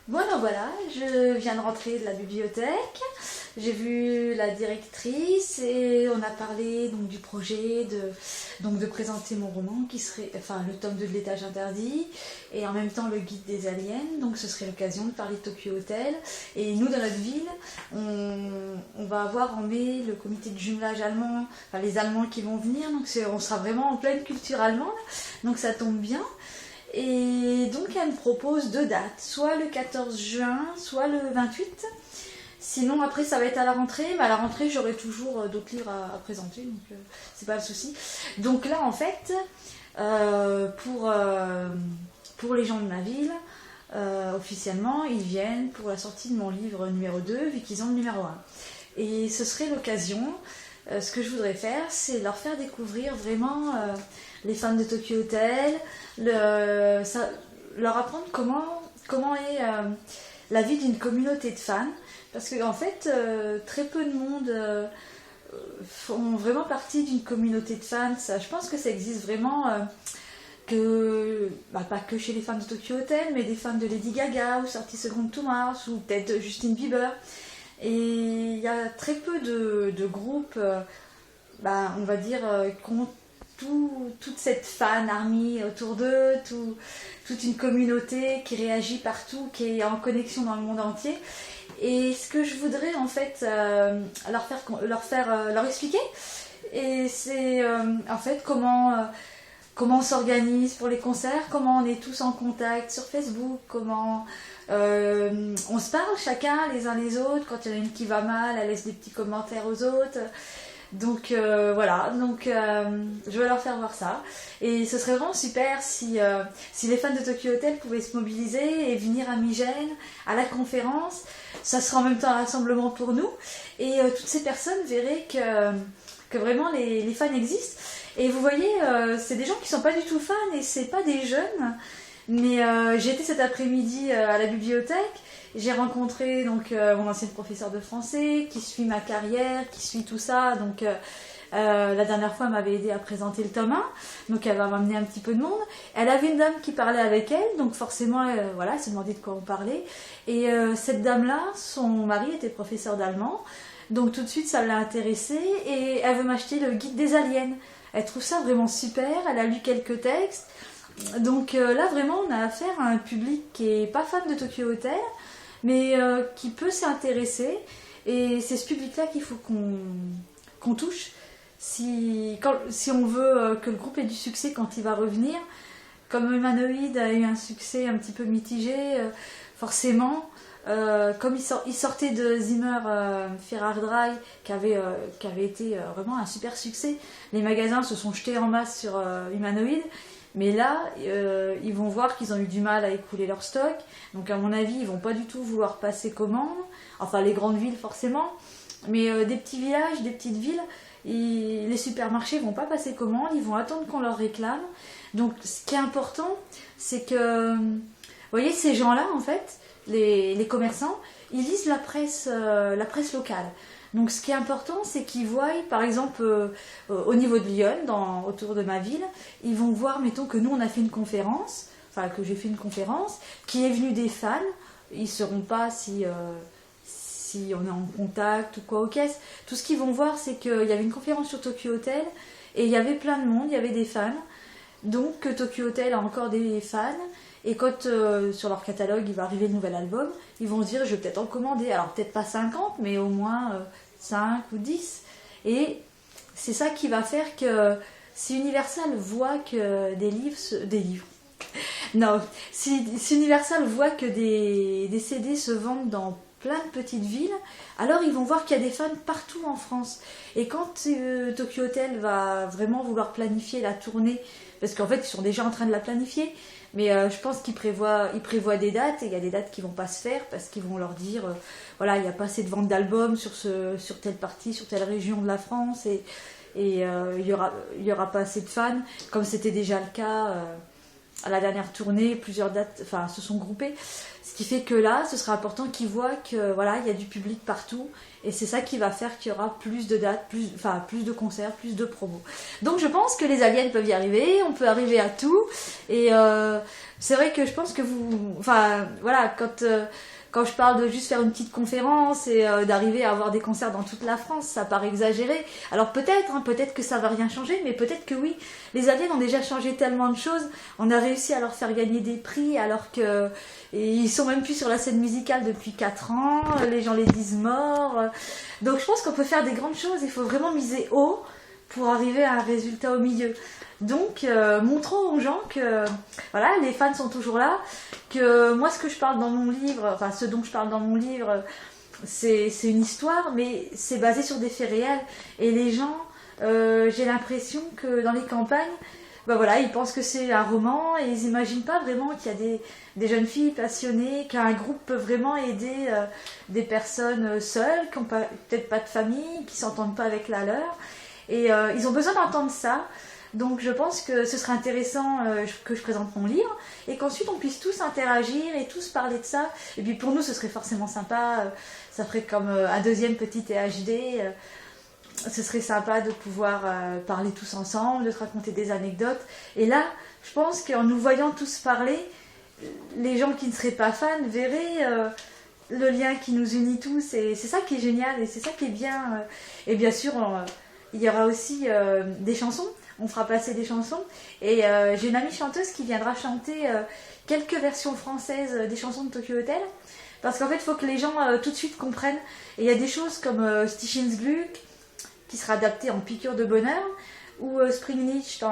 Bon alors voilà, je viens de rentrer de la bibliothèque, j'ai vu la directrice et on a parlé donc du projet de présenter mon roman qui serait, enfin le tome 2 de l'étage interdit et en même temps le guide des aliens, donc ce serait l'occasion de parler de Tokyo Hotel. Et nous dans notre ville, on va avoir en mai le comité de jumelage allemand, enfin les Allemands qui vont venir, donc on sera vraiment en pleine culture allemande, donc ça tombe bien. Et donc elle me propose deux dates, soit le 14 juin, soit le 28. Sinon après ça va être à la rentrée, mais à la rentrée j'aurai toujours d'autres livres à présenter, donc c'est pas le souci. Donc là en fait, pour les gens de ma ville, officiellement ils viennent pour la sortie de mon livre numéro 2, vu qu'ils ont le numéro 1. Et ce serait l'occasion, ce que je voudrais faire, c'est leur faire découvrir vraiment les fans de Tokyo Hotel, leur apprendre comment est la vie d'une communauté de fans. Parce qu'en fait, très peu de monde font vraiment partie d'une communauté de fans. Je pense que ça existe vraiment, pas que chez les fans de Tokyo Hotel, mais des fans de Lady Gaga, ou Sortie Second to Mars, ou peut-être Justin Bieber. Et il y a très peu de groupes, on va dire, qui ont toute cette fan army autour d'eux, toute une communauté qui réagit partout, qui est en connexion dans le monde entier. Et ce que je voudrais en fait leur expliquer, et c'est en fait comment on s'organise pour les concerts, comment on est tous en contact sur Facebook, comment on se parle chacun les uns les autres. Quand il y en a une qui va mal, elle laisse des petits commentaires aux autres. Donc voilà, je vais leur faire voir ça. Et ce serait vraiment super si les fans de Tokyo Hotel pouvaient se mobiliser et venir à Migène, à la conférence. Ça sera en même temps un rassemblement pour nous. Et toutes ces personnes verraient que vraiment les fans existent. Et vous voyez, c'est des gens qui ne sont pas du tout fans et c'est pas des jeunes. Mais j'ai été cet après-midi à la bibliothèque. J'ai rencontré donc mon ancienne professeure de français qui suit ma carrière, qui suit tout ça. Donc la dernière fois, elle m'avait aidé à présenter le tome 1. Donc elle va m'amener un petit peu de monde. Elle avait une dame qui parlait avec elle. Donc forcément, elle s'est demandé de quoi on parlait. Et cette dame-là, son mari était professeur d'allemand. Donc tout de suite, ça l'a intéressée. Et elle veut m'acheter le guide des aliens. Elle trouve ça vraiment super. Elle a lu quelques textes. Donc là, vraiment, on a affaire à un public qui n'est pas fan de Tokyo Hotel, mais qui peut s'intéresser. Et c'est ce public-là qu'il faut qu'on touche si on veut que le groupe ait du succès quand il va revenir. Comme Humanoid a eu un succès un petit peu mitigé, forcément, comme il sortait de Zimmer Ferrar Dry, qui avait été vraiment un super succès, les magasins se sont jetés en masse sur Humanoid. Mais là, ils vont voir qu'ils ont eu du mal à écouler leur stock. Donc à mon avis, ils vont pas du tout vouloir passer commande. Enfin, les grandes villes forcément. Mais des petits villages, des petites villes, les supermarchés vont pas passer commande. Ils vont attendre qu'on leur réclame. Donc ce qui est important, c'est que, vous voyez, ces gens-là, en fait, les commerçants, ils lisent la presse locale. Donc ce qui est important, c'est qu'ils voient, par exemple, au niveau de Lyon, autour de ma ville, ils vont voir, mettons que nous on a fait une conférence, enfin que j'ai fait une conférence, qui est venu des fans, ils ne sauront pas si on est en contact ou quoi aux caisses. Tout ce qu'ils vont voir, c'est qu'il y avait une conférence sur Tokyo Hotel, et il y avait plein de monde, il y avait des fans, donc que Tokyo Hotel a encore des fans. Et quand sur leur catalogue il va arriver le nouvel album, ils vont se dire je vais peut-être en commander, alors peut-être pas 50 mais au moins 5 ou 10. Et c'est ça qui va faire que si Universal voit que non, si Universal voit que des CD se vendent dans plein de petites villes, alors ils vont voir qu'il y a des fans partout en France. Et quand Tokyo Hotel va vraiment vouloir planifier la tournée, parce qu'en fait ils sont déjà en train de la planifier, mais je pense qu'ils prévoient des dates, et il y a des dates qui vont pas se faire parce qu'ils vont leur dire voilà, il n'y a pas assez de ventes d'albums sur telle partie, sur telle région de la France, et il y aura pas assez de fans, comme c'était déjà le cas à la dernière tournée, plusieurs dates se sont groupées. Ce qui fait que là, ce sera important qu'ils voient que voilà, il y a du public partout. Et c'est ça qui va faire qu'il y aura plus de dates, plus de concerts, plus de promos. Donc je pense que les aliens peuvent y arriver, on peut arriver à tout. Et c'est vrai que je pense que quand je parle de juste faire une petite conférence et d'arriver à avoir des concerts dans toute la France, ça paraît exagéré. Alors peut-être que ça va rien changer, mais peut-être que oui. Les aliens ont déjà changé tellement de choses. On a réussi à leur faire gagner des prix alors que ils sont même plus sur la scène musicale depuis 4 ans. Les gens les disent morts. Donc je pense qu'on peut faire des grandes choses. Il faut vraiment miser haut pour arriver à un résultat au milieu. Donc, montrons aux gens que voilà, les fans sont toujours là, que moi, ce dont je parle dans mon livre, c'est une histoire, mais c'est basé sur des faits réels. Et les gens, j'ai l'impression que dans les campagnes, ils pensent que c'est un roman et ils n'imaginent pas vraiment qu'il y a des jeunes filles passionnées, qu'un groupe peut vraiment aider des personnes seules, qui n'ont peut-être pas de famille, qui ne s'entendent pas avec la leur. Et ils ont besoin d'entendre ça. Donc je pense que ce serait intéressant que je présente mon livre et qu'ensuite on puisse tous interagir et tous parler de ça. Et puis pour nous ce serait forcément sympa, ça ferait comme un deuxième petit THD. Ce serait sympa de pouvoir parler tous ensemble, de se raconter des anecdotes. Et là, je pense qu'en nous voyant tous parler, les gens qui ne seraient pas fans verraient le lien qui nous unit tous. Et c'est ça qui est génial et c'est ça qui est bien. Et bien sûr, il y aura aussi des chansons. On fera passer des chansons et j'ai une amie chanteuse qui viendra chanter quelques versions françaises des chansons de Tokyo Hotel parce qu'en fait il faut que les gens tout de suite comprennent et il y a des choses comme Stichensglück qui sera adapté en piqûre de bonheur ou Springnicht je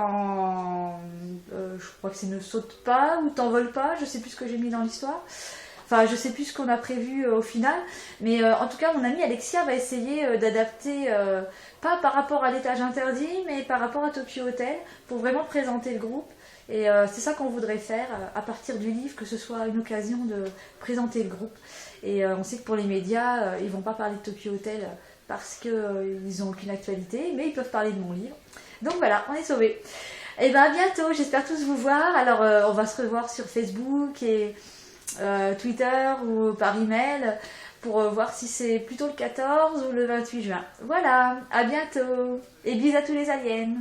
crois que c'est ne saute pas ou t'envole pas, je sais plus ce que j'ai mis dans l'histoire. Enfin, je sais plus ce qu'on a prévu au final, mais en tout cas, mon amie Alexia va essayer d'adapter, pas par rapport à l'étage interdit, mais par rapport à Tokyo Hotel, pour vraiment présenter le groupe. Et c'est ça qu'on voudrait faire à partir du livre, que ce soit une occasion de présenter le groupe. Et on sait que pour les médias, ils vont pas parler de Tokyo Hotel parce qu'ils n'ont aucune actualité, mais ils peuvent parler de mon livre. Donc voilà, on est sauvés. Et bien à bientôt, j'espère tous vous voir. Alors on va se revoir sur Facebook et Twitter ou par email pour voir si c'est plutôt le 14 ou le 28 juin. Voilà, à bientôt et bisous à tous les aliens.